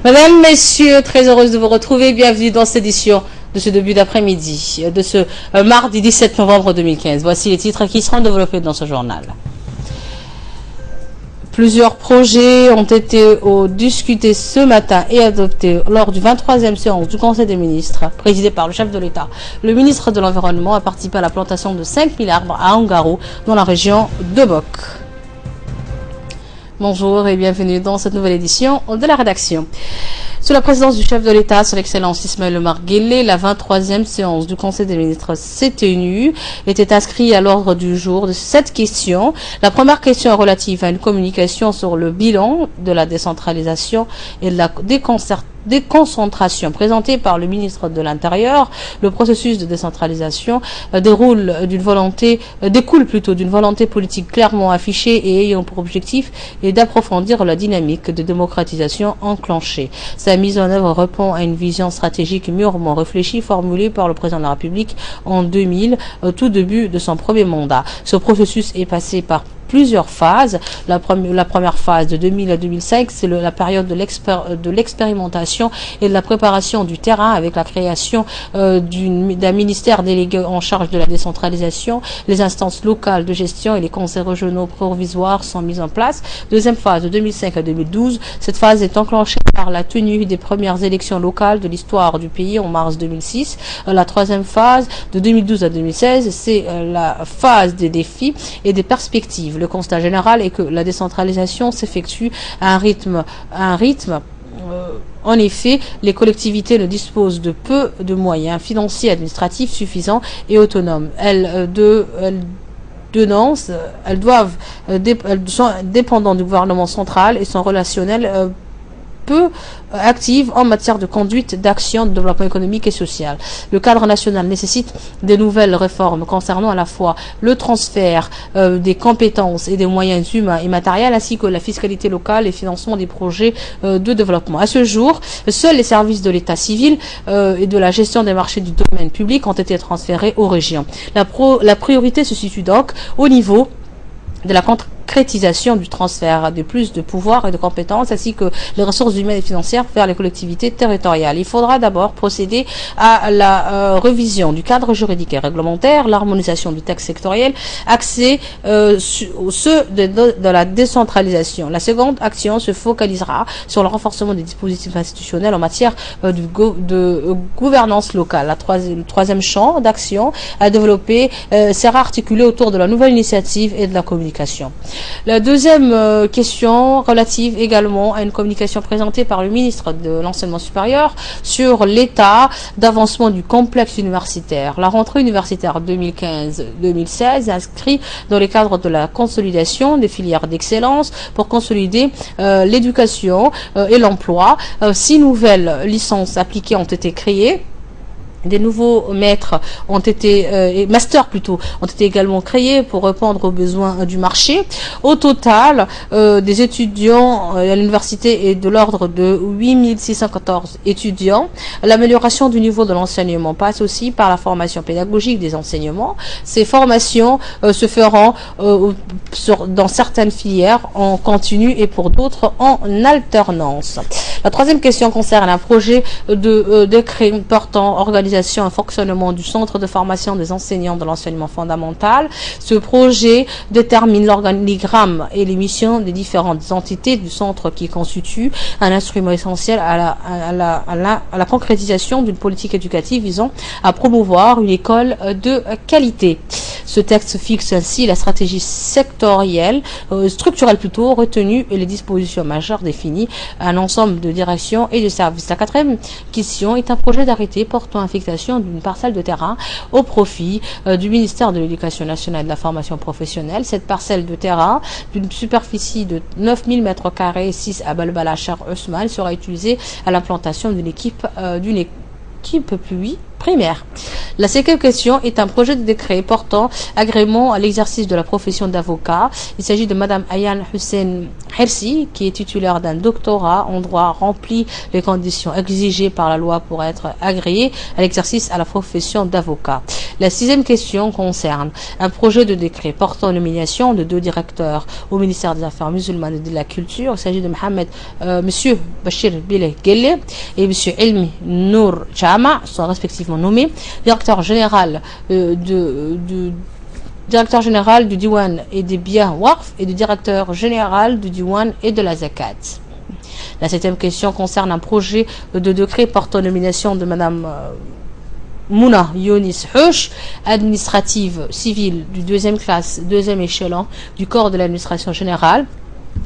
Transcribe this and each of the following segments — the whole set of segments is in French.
Mesdames, Messieurs, très heureuse de vous retrouver. Bienvenue dans cette édition de ce début d'après-midi, de ce mardi 17 novembre 2015. Voici les titres qui seront développés dans ce journal. Plusieurs projets ont été discutés ce matin et adoptés lors du 23e séance du Conseil des ministres, présidé par le chef de l'État. Le ministre de l'Environnement a participé à la plantation de 5000 arbres à Angaro, dans la région de Bok. Bonjour et bienvenue dans cette nouvelle édition de la rédaction. Sous la présidence du chef de l'État, son Excellence Ismaël Omar Guelleh, la 23e séance du Conseil des ministres s'est tenue, était inscrite à l'ordre du jour de 7 questions. La première question est relative à une communication sur le bilan de la décentralisation et de la déconcentration présentée par le ministre de l'Intérieur. Le processus de décentralisation découle d'une volonté politique clairement affichée et ayant pour objectif d'approfondir la dynamique de démocratisation enclenchée. Sa mise en œuvre répond à une vision stratégique mûrement réfléchie formulée par le président de la République en 2000, au tout début de son premier mandat. Ce processus est passé par plusieurs phases. La première phase de 2000 à 2005, c'est la période de l'expérimentation et de la préparation du terrain avec la création d'un ministère délégué en charge de la décentralisation. Les instances locales de gestion et les conseils régionaux provisoires sont mis en place. Deuxième phase de 2005 à 2012. Cette phase est enclenchée par la tenue des premières élections locales de l'histoire du pays en mars 2006. La troisième phase de 2012 à 2016, c'est la phase des défis et des perspectives. Le constat général est que la décentralisation s'effectue à un rythme. En effet, les collectivités ne disposent de peu de moyens financiers et administratifs suffisants et autonomes. Elles sont dépendantes du gouvernement central et sont relationnelles peu active en matière de conduite d'action de développement économique et social. Le cadre national nécessite de nouvelles réformes concernant à la fois le transfert des compétences et des moyens humains et matériels ainsi que la fiscalité locale et financement des projets de développement. À ce jour, seuls les services de l'état civil et de la gestion des marchés du domaine public ont été transférés aux régions. La priorité se situe donc au niveau de la concrétisation du transfert de plus de pouvoirs et de compétences ainsi que les ressources humaines et financières vers les collectivités territoriales. Il faudra d'abord procéder à la révision du cadre juridique et réglementaire, l'harmonisation du texte sectoriel, axé ceux de la décentralisation. La seconde action se focalisera sur le renforcement des dispositifs institutionnels en matière de gouvernance locale. Le troisième champ d'action à développer sera articulé autour de la nouvelle initiative et de la communication. La deuxième question relative également à une communication présentée par le ministre de l'Enseignement supérieur sur l'état d'avancement du complexe universitaire. La rentrée universitaire 2015-2016 inscrit dans le cadre de la consolidation des filières d'excellence pour consolider l'éducation et l'emploi. 6 nouvelles licences appliquées ont été créées. Des nouveaux masters ont été également créés pour répondre aux besoins du marché. Au total, des étudiants à l'université est de l'ordre de 8614 étudiants. L'amélioration du niveau de l'enseignement passe aussi par la formation pédagogique des enseignements. Ces formations se feront dans certaines filières en continu et pour d'autres en alternance. La troisième question concerne un projet de décret portant organisation et fonctionnement du centre de formation des enseignants de l'enseignement fondamental. Ce projet détermine l'organigramme et les missions des différentes entités du centre qui constituent un instrument essentiel à la concrétisation d'une politique éducative visant à promouvoir une école de qualité. Ce texte fixe ainsi la stratégie sectorielle, structurelle plutôt, retenue et les dispositions majeures définies, un ensemble de directions et de services. La quatrième question est un projet d'arrêté portant affectation d'une parcelle de terrain au profit du ministère de l'Éducation nationale et de la formation professionnelle. Cette parcelle de terrain d'une superficie de 9000 m², 6 à Balbala Cher Ousmane, sera utilisée à l'implantation d'une équipe primaire. La cinquième question est un projet de décret portant agrément à l'exercice de la profession d'avocat. Il s'agit de Madame Ayane Hussein Hersi, qui est titulaire d'un doctorat en droit, remplit les conditions exigées par la loi pour être agréée à l'exercice à la profession d'avocat. La sixième question concerne un projet de décret portant nomination de 2 directeurs au ministère des Affaires musulmanes et de la Culture. Il s'agit de Monsieur Bachir Bileh Gelle et Monsieur Ilmi Nour Chama, sont respectivement nommés directeur général directeur général du Diwan et des biens Waqf et du directeur général du Diwan et de la Zakat. La septième question concerne un projet de décret portant nomination de Madame Mouna Younis Houch, administrative civile du deuxième classe, deuxième échelon du corps de l'administration générale.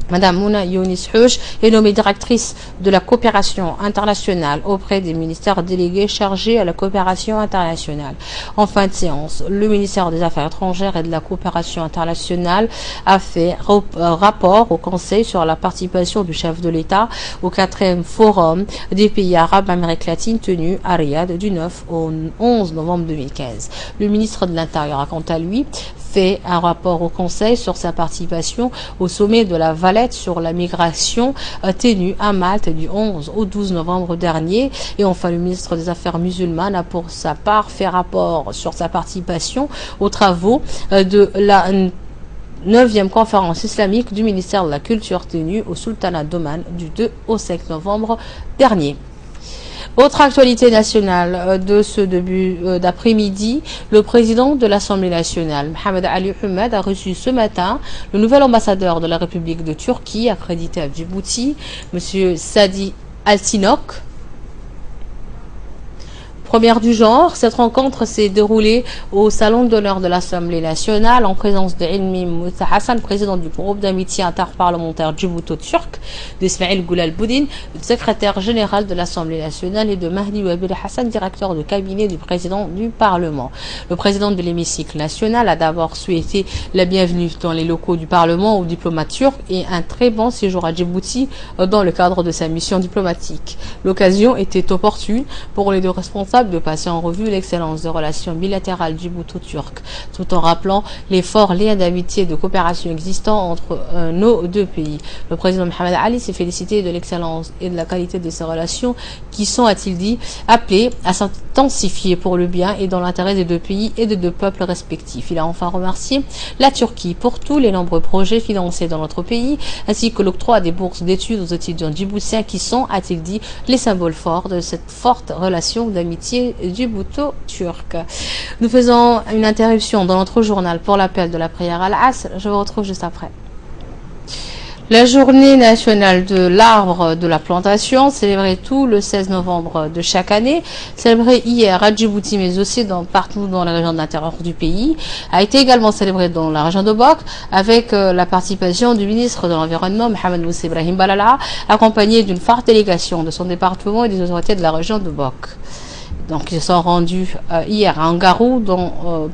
Madame Mouna Younis Houch est nommée directrice de la coopération internationale auprès des ministères délégués chargés à la coopération internationale. En fin de séance, le ministère des Affaires étrangères et de la coopération internationale a fait rapport au Conseil sur la participation du chef de l'État au 4e forum des pays arabes d'Amérique latine tenu à Riyad du 9 au 11 novembre 2015. Le ministre de l'Intérieur a quant à lui fait un rapport au Conseil sur sa participation au sommet de la Valette sur la migration tenu à Malte du 11 au 12 novembre dernier. Et enfin, le ministre des Affaires musulmanes a pour sa part fait rapport sur sa participation aux travaux de la 9e conférence islamique du ministère de la Culture tenue au Sultanat d'Oman du 2 au 5 novembre dernier. Autre actualité nationale de ce début d'après-midi, le président de l'Assemblée nationale, Mohamed Ali Ahmed, a reçu ce matin le nouvel ambassadeur de la République de Turquie, accrédité à Djibouti, M. Sadi Altinok. Première du genre, cette rencontre s'est déroulée au Salon d'honneur de l'Assemblée nationale en présence de Ilmi Moussa Hassan, président du groupe d'amitié interparlementaire djibouto-turc, d'Ismail Goulal Boudin, secrétaire général de l'Assemblée nationale, et de Mahdi Wabil Hassan, directeur de cabinet du président du Parlement. Le président de l'hémicycle national a d'abord souhaité la bienvenue dans les locaux du Parlement aux diplomates turcs et un très bon séjour à Djibouti dans le cadre de sa mission diplomatique. L'occasion était opportune pour les deux responsables de passer en revue l'excellence des relations bilatérales djibouto-turques, tout en rappelant les forts liens d'amitié et de coopération existants entre nos deux pays. Le président Mohamed Ali s'est félicité de l'excellence et de la qualité de ces relations qui sont, a-t-il dit, appelées à s'intensifier pour le bien et dans l'intérêt des deux pays et des deux peuples respectifs. Il a enfin remercié la Turquie pour tous les nombreux projets financés dans notre pays, ainsi que l'octroi des bourses d'études aux étudiants djiboutiens qui sont, a-t-il dit, les symboles forts de cette forte relation d'amitié djibouto-turc. Nous faisons une interruption dans notre journal pour l'appel de la prière à l'Asr. Je vous retrouve juste après. La journée nationale de l'arbre de la plantation, célébrée tout le 16 novembre de chaque année, célébrée hier à Djibouti mais aussi partout dans les régions de l'intérieur du pays, a été également célébrée dans la région de Bok avec la participation du ministre de l'Environnement, Mohamed Moussa Ibrahim Balala, accompagné d'une forte délégation de son département et des autorités de la région de Bok. Donc, ils sont rendus hier à Angarou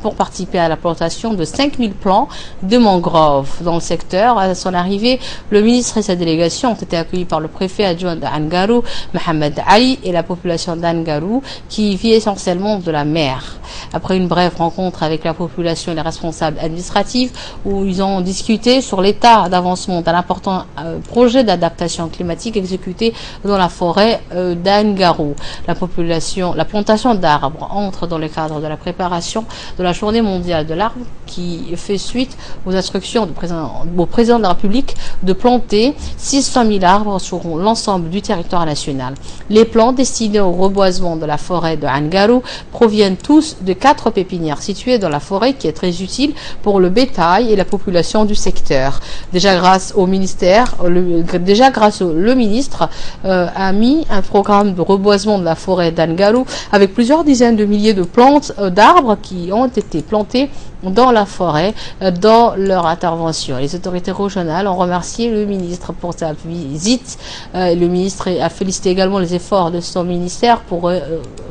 pour participer à la plantation de 5000 plants de mangroves dans le secteur. À son arrivée, le ministre et sa délégation ont été accueillis par le préfet adjoint d'Angarou, Mohamed Ali, et la population d'Angarou qui vit essentiellement de la mer. Après une brève rencontre avec la population et les responsables administratifs, où ils ont discuté sur l'état d'avancement d'un important projet d'adaptation climatique exécuté dans la forêt d'Angarou. La plantation d'arbres entre dans le cadre de la préparation de la journée mondiale de l'arbre qui fait suite aux instructions au président de la République de planter 600 000 arbres sur l'ensemble du territoire national. Les plants destinés au reboisement de la forêt de Angarou proviennent tous de 4 pépinières situées dans la forêt qui est très utile pour le bétail et la population du secteur. Déjà grâce au ministre a mis un programme de reboisement de la forêt d'Angarou avec plusieurs dizaines de milliers de plantes d'arbres qui ont été plantées dans la forêt dans leur intervention. Les autorités régionales ont remercié le ministre pour sa visite. Le ministre a félicité également les efforts de son ministère pour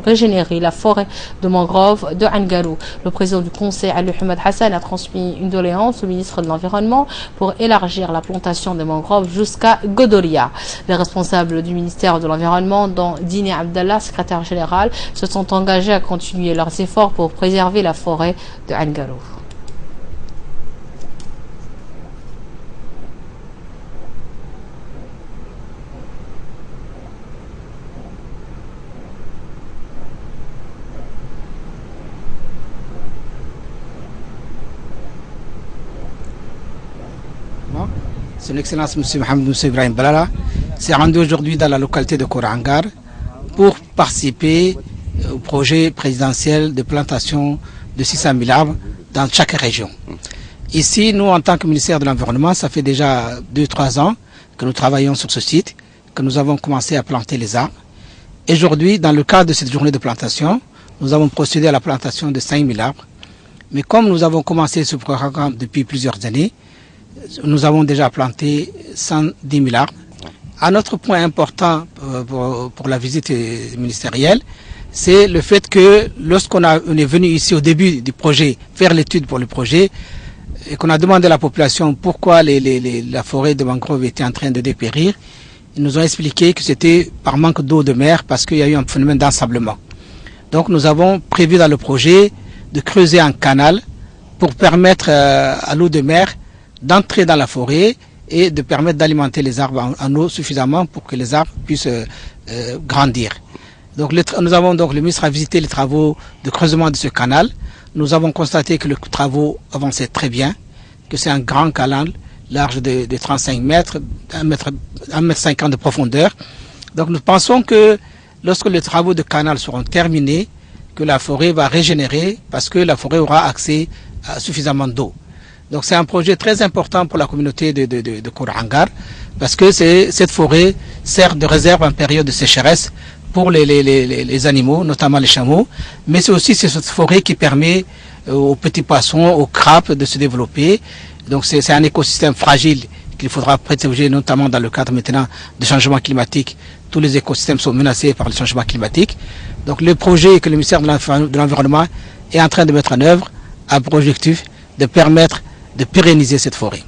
régénérer la forêt de mangrove de Angarou. Le président du conseil, Ali Ahmed Hassan, a transmis une doléance au ministre de l'Environnement pour élargir la plantation des mangroves jusqu'à Godoria. Les responsables du ministère de l'Environnement, dont Dini Abdallah, secrétaire général, se sont engagés à continuer leurs efforts pour préserver la forêt de Angarou. Son Excellence M. Mohamed Moussa Ibrahim Balala s'est rendu aujourd'hui dans la localité de Korangar pour participer au projet présidentiel de plantation de 600 000 arbres dans chaque région. Ici, nous, en tant que ministère de l'Environnement, ça fait déjà 2-3 ans que nous travaillons sur ce site, que nous avons commencé à planter les arbres. Aujourd'hui, dans le cadre de cette journée de plantation, nous avons procédé à la plantation de 5 000 arbres. Mais comme nous avons commencé ce programme depuis plusieurs années, nous avons déjà planté 110 000 arbres. Un autre point important pour la visite ministérielle, c'est le fait que lorsqu'on est venu ici au début du projet, faire l'étude pour le projet, et qu'on a demandé à la population pourquoi la forêt de mangrove était en train de dépérir, ils nous ont expliqué que c'était par manque d'eau de mer parce qu'il y a eu un phénomène d'ensablement. Donc nous avons prévu dans le projet de creuser un canal pour permettre à l'eau de mer d'entrer dans la forêt et de permettre d'alimenter les arbres en eau suffisamment pour que les arbres puissent grandir. Donc le ministre a visité les travaux de creusement de ce canal. Nous avons constaté que les travaux avançaient très bien, que c'est un grand canal large de 35 mètres, 1,50 m de profondeur. Donc nous pensons que lorsque les travaux de canal seront terminés, que la forêt va régénérer parce que la forêt aura accès à suffisamment d'eau. Donc c'est un projet très important pour la communauté de Korangar parce que cette forêt sert de réserve en période de sécheresse pour les animaux, notamment les chameaux, mais c'est aussi cette forêt qui permet aux petits poissons, aux crabes de se développer. Donc c'est un écosystème fragile qu'il faudra protéger, notamment dans le cadre maintenant du changement climatique. Tous les écosystèmes sont menacés par le changement climatique. Donc le projet que le ministère de l'Environnement est en train de mettre en œuvre a pour objectif de permettre de pérenniser cette forêt.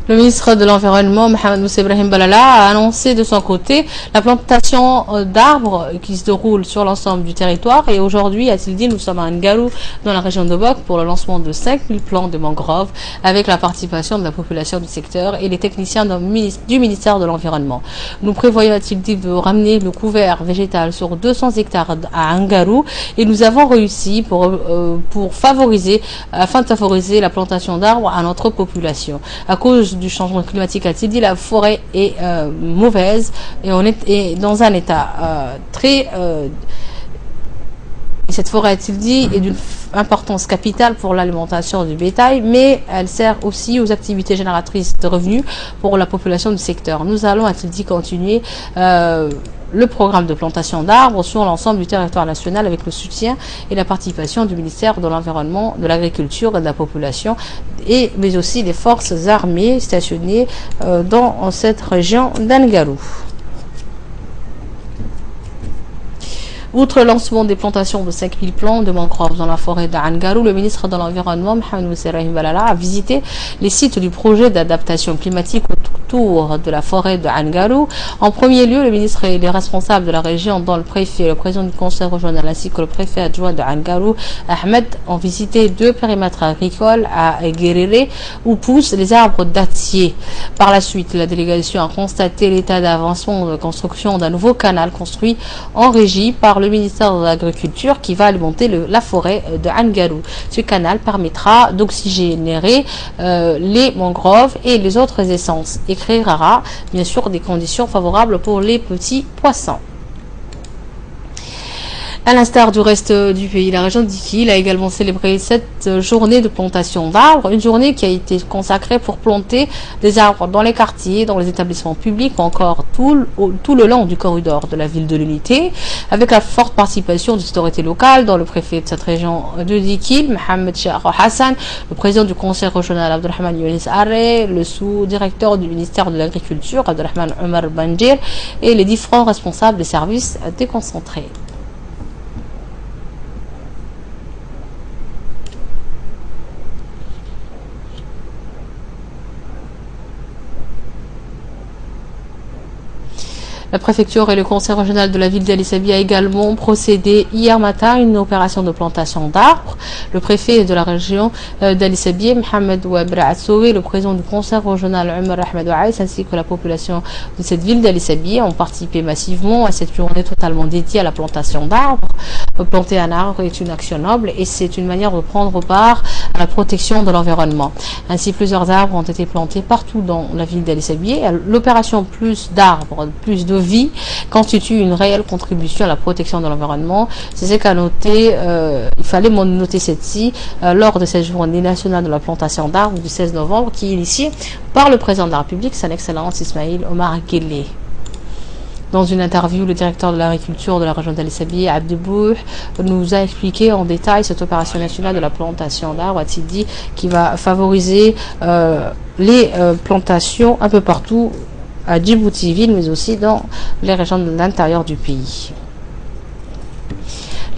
Le ministre de l'Environnement, Mohamed Moussa Ibrahim Balala, a annoncé de son côté la plantation d'arbres qui se déroule sur l'ensemble du territoire. Et aujourd'hui, a-t-il dit, nous sommes à Ngarou, dans la région de Bok, pour le lancement de 5000 plants de mangroves, avec la participation de la population du secteur et les techniciens du ministère de l'Environnement. Nous prévoyons, a-t-il dit, de ramener le couvert végétal sur 200 hectares à Ngarou. Et nous avons réussi afin de favoriser la plantation d'arbres à notre population. À cause du changement climatique, a-t-il dit, la forêt est mauvaise et on est dans un état très... cette forêt, a-t-il dit, est d'une importance capitale pour l'alimentation du bétail, mais elle sert aussi aux activités génératrices de revenus pour la population du secteur. Nous allons, a-t-il dit, continuer le programme de plantation d'arbres sur l'ensemble du territoire national avec le soutien et la participation du ministère de l'Environnement, de l'Agriculture et de la Population, mais aussi des forces armées stationnées dans cette région d'Ngarou. Outre le lancement des plantations de 5000 plants de mangroves dans la forêt d'Ngarou, le ministre de l'Environnement, Mohamed Moussa Ibrahim Balala, a visité les sites du projet d'adaptation climatique autour de la forêt d'Ngarou. En premier lieu, le ministre et les responsables de la région, dont le préfet, le président du conseil régional ainsi que le préfet adjoint d'Ngarou, Ahmed, ont visité 2 périmètres agricoles à Guéréré où poussent les arbres dattiers. Par la suite, la délégation a constaté l'état d'avancement de construction d'un nouveau canal construit en régie par le ministère de l'Agriculture qui va alimenter la forêt de Ngarou. Ce canal permettra d'oxygénérer les mangroves et les autres essences et créera bien sûr des conditions favorables pour les petits poissons. À l'instar du reste du pays, la région d'Ikil a également célébré cette journée de plantation d'arbres, une journée qui a été consacrée pour planter des arbres dans les quartiers, dans les établissements publics, ou encore tout le long du corridor de la ville de l'Unité, avec la forte participation des autorités locales, dont le préfet de cette région de Dikil, Mohamed Cheikh Hassan, le président du conseil régional Abdelrahman Younis Arre, le sous-directeur du ministère de l'Agriculture Abdelrahman Omar Banjir et les différents responsables des services déconcentrés. La préfecture et le conseil régional de la ville d'Ali Sabi a également procédé hier matin à une opération de plantation d'arbres. Le préfet de la région d'Ali Sabi, Mohamed Ouabra Assoui, le président du conseil régional Omar Ahmed Ouaïs, ainsi que la population de cette ville d'Ali Sabi ont participé massivement à cette journée totalement dédiée à la plantation d'arbres. Planter un arbre est une action noble et c'est une manière de prendre part à la protection de l'environnement. Ainsi, plusieurs arbres ont été plantés partout dans la ville d'Ali Sabi. L'opération Plus d'arbres, plus de vie constitue une réelle contribution à la protection de l'environnement. C'est ce qu'a noté, il fallait noter celle-ci lors de cette journée nationale de la plantation d'arbres du 16 novembre qui est initiée par le président de la République, son Excellence Ismaïl Omar Guelleh. Dans une interview, le directeur de l'agriculture de la région d'Ali Sabi, Abdebouh, nous a expliqué en détail cette opération nationale de la plantation d'arbres à Sidi qui va favoriser les plantations un peu partout à Djibouti-Ville, mais aussi dans les régions de l'intérieur du pays.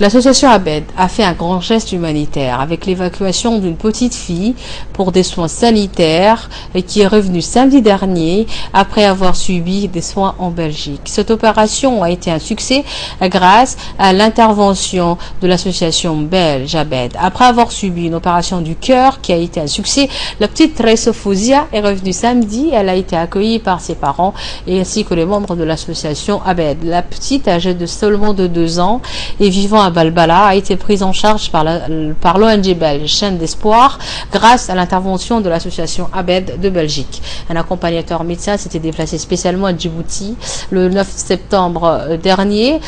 L'association Abed a fait un grand geste humanitaire avec l'évacuation d'une petite fille pour des soins sanitaires qui est revenue samedi dernier après avoir subi des soins en Belgique. Cette opération a été un succès grâce à l'intervention de l'association belge Abed. Après avoir subi une opération du cœur qui a été un succès, la petite Fouzia est revenue samedi. Elle a été accueillie par ses parents et ainsi que les membres de l'association Abed. La petite, âgée de seulement de 2 ans et vivant à Balbala, a été prise en charge par l'ONG belge Chaîne d'Espoir grâce à l'intervention de l'association Abed de Belgique. Un accompagnateur médecin s'était déplacé spécialement à Djibouti le 9 septembre dernier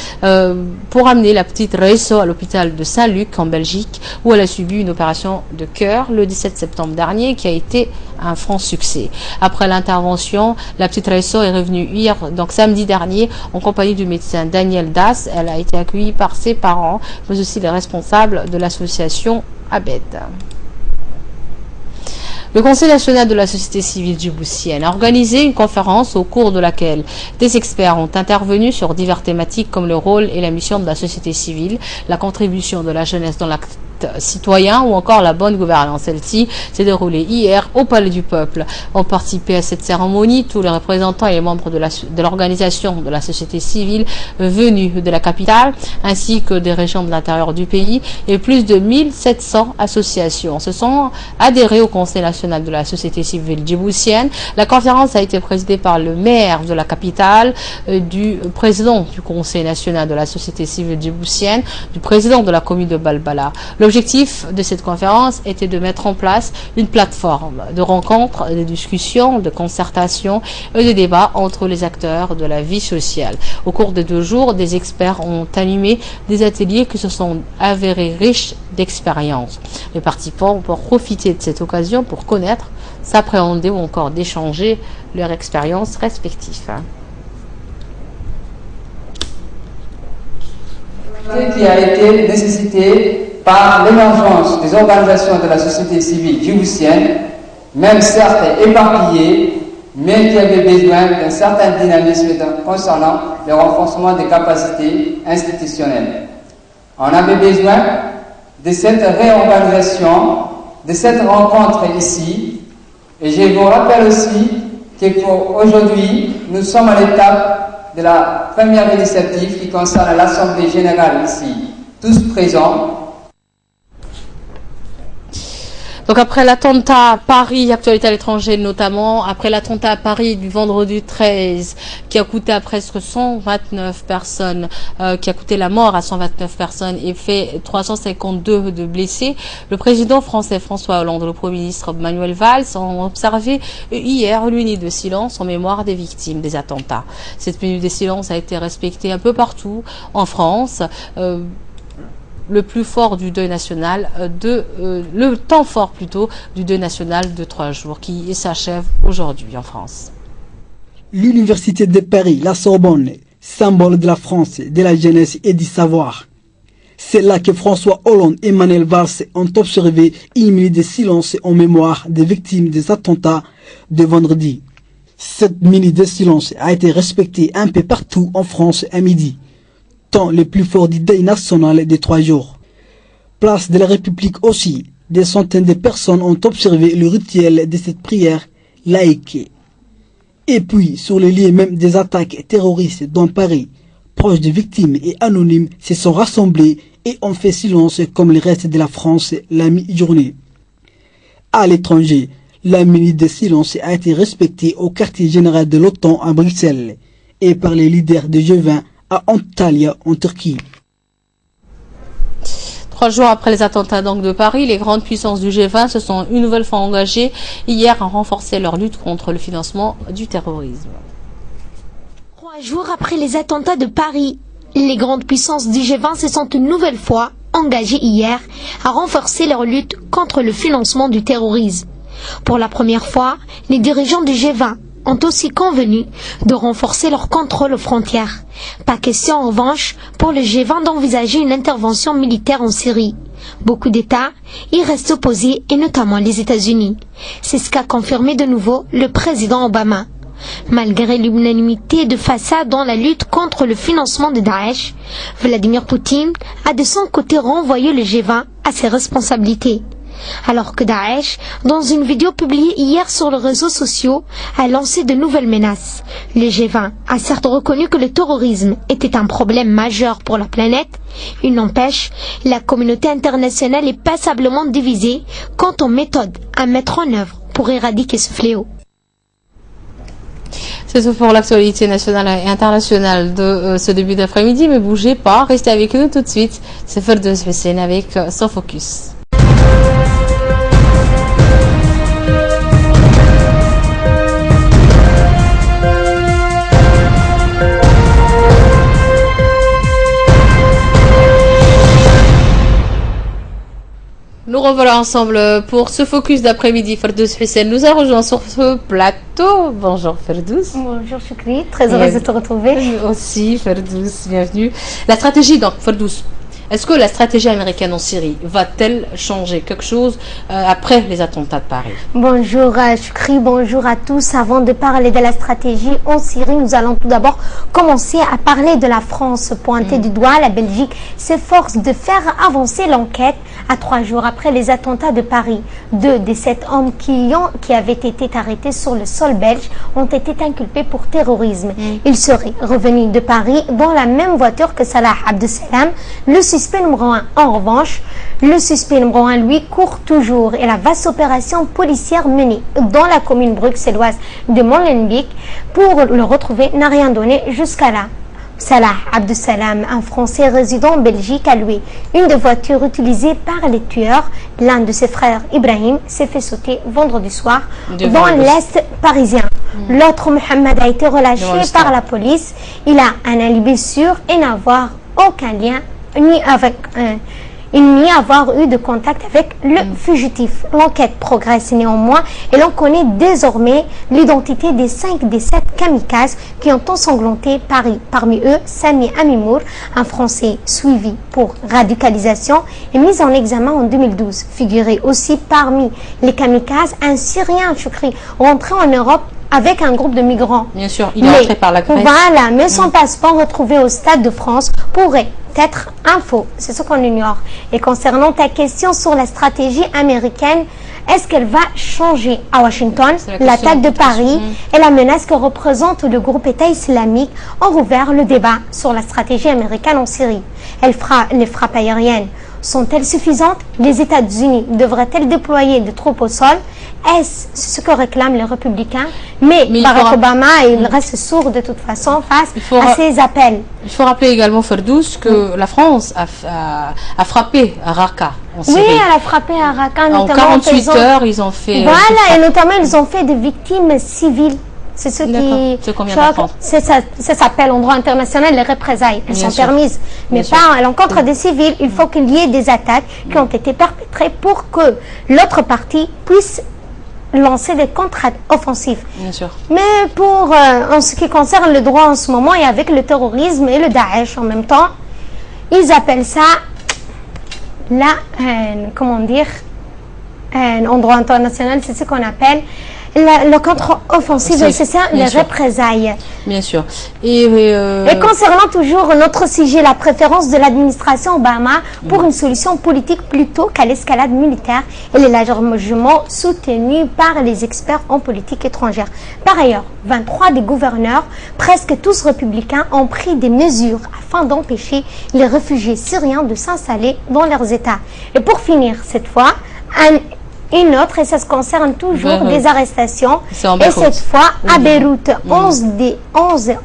pour amener la petite Reisso à l'hôpital de Saint-Luc en Belgique où elle a subi une opération de cœur le 17 septembre dernier qui a été un franc succès. Après l'intervention, la petite Reisso est revenue hier, donc samedi dernier, en compagnie du médecin Daniel Das. Elle a été accueillie par ses parents, mais aussi les responsables de l'association Abed. Le Conseil national de la société civile djiboutienne a organisé une conférence au cours de laquelle des experts ont intervenu sur diverses thématiques comme le rôle et la mission de la société civile, la contribution de la jeunesse dans l'acte citoyen ou encore la bonne gouvernance. Celle-ci s'est déroulée hier au Palais du Peuple. Ont participé à cette cérémonie tous les représentants et les membres de l'organisation de la société civile venus de la capitale ainsi que des régions de l'intérieur du pays et plus de 1700 associations se sont adhérées au Conseil national de la société civile djiboutienne. La conférence a été présidée par le maire de la capitale, du président du Conseil national de la société civile djiboutienne, du président de la commune de Balbala. L'objectif de cette conférence était de mettre en place une plateforme de rencontres, de discussions, de concertation et de débats entre les acteurs de la vie sociale. Au cours des 2 jours, des experts ont animé des ateliers qui se sont avérés riches d'expériences. Les participants ont profité de cette occasion pour connaître, s'appréhender ou encore d'échanger leurs expériences respectives. Qui a été nécessité par l'émergence des organisations de la société civile djiboutienne, même certes éparpillées, mais qui avaient besoin d'un certain dynamisme concernant le renforcement des capacités institutionnelles. On avait besoin de cette réorganisation, de cette rencontre ici, et je vous rappelle aussi que pour aujourd'hui, nous sommes à l'étape de la première initiative qui concerne l'Assemblée générale ici, tous présents. Donc après l'attentat à Paris, actualité à l'étranger notamment, après l'attentat à Paris du vendredi 13 qui a coûté à presque 129 personnes, qui a coûté la mort à 129 personnes et fait 352 de blessés, le président français François Hollande et le Premier ministre Manuel Valls ont observé hier une minute de silence en mémoire des victimes des attentats. Cette minute de silence a été respectée un peu partout en France. Le plus fort du deuil national, le temps fort plutôt du deuil national de 3 jours qui s'achève aujourd'hui en France. L'Université de Paris, la Sorbonne, symbole de la France, de la jeunesse et du savoir. C'est là que François Hollande et Manuel Valls ont observé une minute de silence en mémoire des victimes des attentats de vendredi. Cette minute de silence a été respectée un peu partout en France à midi. Temps le plus fort du deuil national des 3 jours. Place de la République aussi, des centaines de personnes ont observé le rituel de cette prière laïque. Et puis, sur les lieux même des attaques terroristes dans Paris, proches des victimes et anonymes se sont rassemblés et ont fait silence comme le reste de la France la mi-journée. À l'étranger, la minute de silence a été respectée au quartier général de l'OTAN à Bruxelles et par les leaders de G20 à Antalya en Turquie. 3 jours après les attentats donc de Paris, les grandes puissances du G20 se sont une nouvelle fois engagées hier à renforcer leur lutte contre le financement du terrorisme. 3 jours après les attentats de Paris, les grandes puissances du G20 se sont une nouvelle fois engagées hier à renforcer leur lutte contre le financement du terrorisme. Pour la première fois, les dirigeants du G20 ont aussi convenu de renforcer leur contrôle aux frontières. Pas question en revanche pour le G20 d'envisager une intervention militaire en Syrie. Beaucoup d'États y restent opposés et notamment les États-Unis. C'est ce qu'a confirmé de nouveau le président Obama. Malgré l'unanimité de façade dans la lutte contre le financement de Daesh, Vladimir Poutine a de son côté renvoyé le G20 à ses responsabilités. Alors que Daesh, dans une vidéo publiée hier sur les réseaux sociaux, a lancé de nouvelles menaces. Le G20 a certes reconnu que le terrorisme était un problème majeur pour la planète. Il n'empêche, la communauté internationale est passablement divisée quant aux méthodes à mettre en œuvre pour éradiquer ce fléau. C'est tout pour l'actualité nationale et internationale de ce début d'après-midi, mais bougez pas, restez avec nous tout de suite. C'est Ferdouz Hussein avec son focus. Nous revoilà ensemble pour ce focus d'après-midi. Ferdouz Hussein nous a rejoint sur ce plateau. Bonjour Ferdouz. Bonjour Choukri, très heureuse de te retrouver. Aussi Ferdouz, bienvenue. La stratégie donc Ferdouz, est-ce que la stratégie américaine en Syrie va-t-elle changer quelque chose après les attentats de Paris? Bonjour Choukri, bonjour à tous. Avant de parler de la stratégie en Syrie, nous allons tout d'abord commencer à parler de la France. Pointée du doigt, la Belgique s'efforce de faire avancer l'enquête à 3 jours après les attentats de Paris. 2 des 7 hommes qui avaient été arrêtés sur le sol belge ont été inculpés pour terrorisme. Ils seraient revenus de Paris dans la même voiture que Salah Abdeslam, le suspect numéro 1. En revanche, le suspect numéro 1, lui, court toujours et la vaste opération policière menée dans la commune bruxelloise de Molenbeek pour le retrouver n'a rien donné jusqu'à là. Salah Abdeslam, un Français résident en Belgique, a loué une des voitures utilisées par les tueurs. L'un de ses frères, Ibrahim, s'est fait sauter vendredi soir dans l'Est parisien. L'autre, Mohamed, a été relâché par la police. Il a un alibi sûr et n'avoir aucun lien ni avoir eu de contact avec le fugitif. L'enquête progresse néanmoins et l'on connaît désormais l'identité des 5 des 7 kamikazes qui ont ensanglanté Paris. Parmi eux, Sami Amimour, un Français suivi pour radicalisation et mis en examen en 2012. Figurait aussi parmi les kamikazes un Syrien, Choukri, rentré en Europe avec un groupe de migrants. Bien sûr, il est rentré par la Grèce. Voilà, mais son passeport retrouvé au Stade de France pourrait être un faux. C'est ce qu'on ignore. Et concernant ta question sur la stratégie américaine, est-ce qu'elle va changer à Washington? L'attaque de Paris et la menace que représente le groupe État islamique ont rouvert le débat sur la stratégie américaine en Syrie. Les frappes aériennes sont-elles suffisantes? Les États-Unis devraient-elles déployer des troupes au sol? Est-ce ce que réclament les républicains? Mais Barack Obama, il reste sourd de toute façon face à ces appels. Il faut rappeler également, Ferdouz, que la France a frappé à Raqqa en Syrie. Oui, elle a frappé à Raqqa. En 48 heures, ils ont fait... Voilà, et notamment, ils ont fait des victimes civiles. C'est ce qui choque. Ça s'appelle en droit international les représailles. Elles sont permises, mais pas à l'encontre des civils. Il faut qu'il y ait des attaques qui ont été perpétrées pour que l'autre partie puisse lancer des contre-offensifs. Bien sûr. Mais pour en ce qui concerne le droit en ce moment et avec le terrorisme et le Daesh en même temps, ils appellent ça comment dire en droit international, c'est ce qu'on appelle Le contre-offensive, Si, c'est ça, bien les sûr. représailles. Bien sûr. Et concernant toujours notre sujet, la préférence de l'administration Obama pour une solution politique plutôt qu'à l'escalade militaire, elle est largement soutenue par les experts en politique étrangère. Par ailleurs, 23 des gouverneurs, presque tous républicains, ont pris des mesures afin d'empêcher les réfugiés syriens de s'installer dans leurs États. Et pour finir, cette fois, une autre, et ça se concerne toujours des arrestations. Et cette fois, à Beyrouth, 11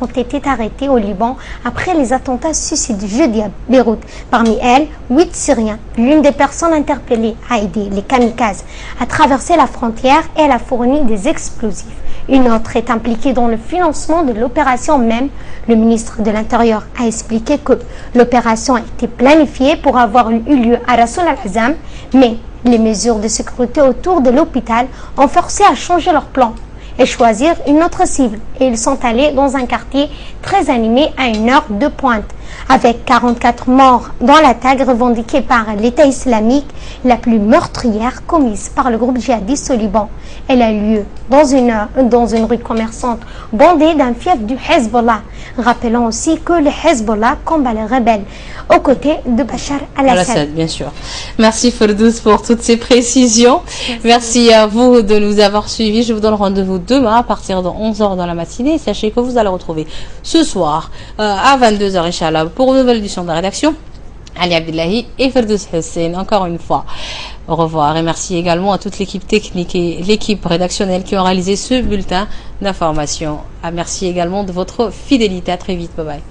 ont été arrêtés au Liban après les attentats suicides jeudi à Beyrouth. Parmi elles, 8 Syriens. L'une des personnes interpellées a aidé les kamikazes à traverser la frontière et elle a fourni des explosifs. Une autre est impliquée dans le financement de l'opération même. Le ministre de l'Intérieur a expliqué que l'opération a été planifiée pour avoir eu lieu à Rassoul al-Azam, mais les mesures de sécurité autour de l'hôpital ont forcé à changer leur plan et choisir une autre cible. Et ils sont allés dans un quartier très animé à une heure de pointe. Avec 44 morts dans l'attaque revendiquée par l'État islamique, la plus meurtrière commise par le groupe djihadiste au Liban. Elle a lieu dans une rue commerçante bondée d'un fief du Hezbollah. Rappelons aussi que le Hezbollah combat les rebelles aux côtés de Bachar al-Assad. Bien sûr. Merci Ferdouz pour toutes ces précisions. Merci à vous de nous avoir suivis. Je vous donne rendez-vous demain à partir de 11h dans la matinée. Sachez que vous allez retrouver ce soir à 22h, Inch'Allah, pour une nouvelle édition de la rédaction. Ali Abdullahi et Ferdouz Hussein, encore une fois. Au revoir et merci également à toute l'équipe technique et l'équipe rédactionnelle qui ont réalisé ce bulletin d'information. Merci également de votre fidélité. À très vite. Bye bye.